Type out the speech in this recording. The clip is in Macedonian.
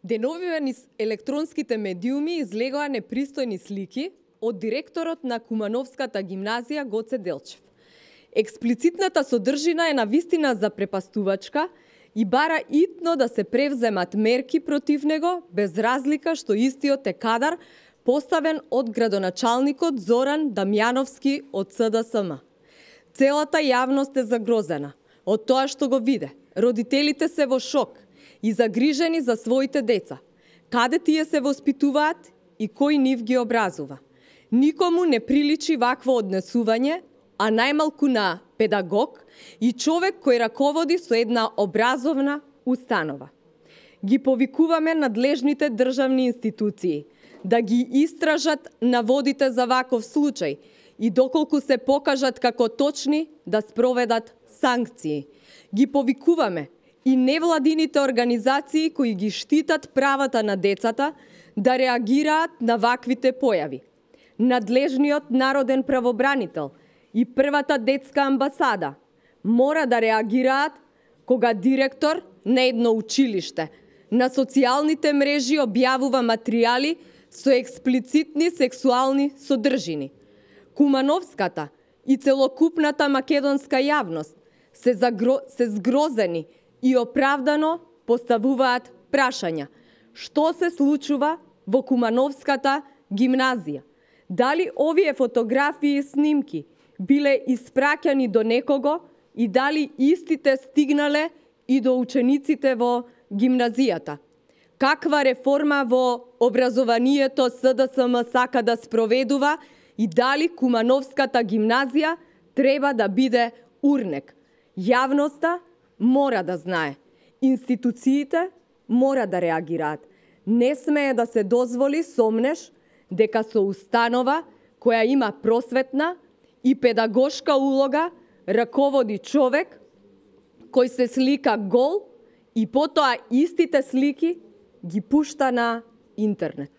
Деновиве низ електронските медиуми излегоа непристојни слики од директорот на Кумановската гимназија Гоце Делчев. Експлицитната содржина е навистина запрепастувачка и бара итно да се превземат мерки против него, без разлика што истиот е кадар поставен од градоначалникот Зоран Дамјановски од СДСМ. Целата јавност е загрозена од тоа што го виде. Родителите се во шок и загрижени за своите деца. Каде тие се воспитуваат и кој нив ги образува. Никому не приличи вакво однесување, а најмалку на педагог и човек кој раководи со една образовна установа. Ги повикуваме надлежните државни институции да ги истражат наводите за ваков случај и доколку се покажат како точни да спроведат санкции. Ги повикуваме и невладините организации кои ги штитат правата на децата да реагираат на ваквите појави. Надлежниот народен правобранител и првата детска амбасада мора да реагираат кога директор на едно училиште на социјалните мрежи објавува материјали со експлицитни сексуални содржини. Кумановската и целокупната македонска јавност се згрозени и оправдано поставуваат прашања. Што се случува во Кумановската гимназија? Дали овие фотографии и снимки биле испраќани до некого и дали истите стигнале и до учениците во гимназијата? Каква реформа во образованието СДСМ сака да спроведува и дали Кумановската гимназија треба да биде урнек? Јавноста мора да знае. Институциите мора да реагираат. Не смее да се дозволи сомнеш дека со установа која има просветна и педагошка улога раководи човек кој се слика гол и потоа истите слики ги пушта на интернет.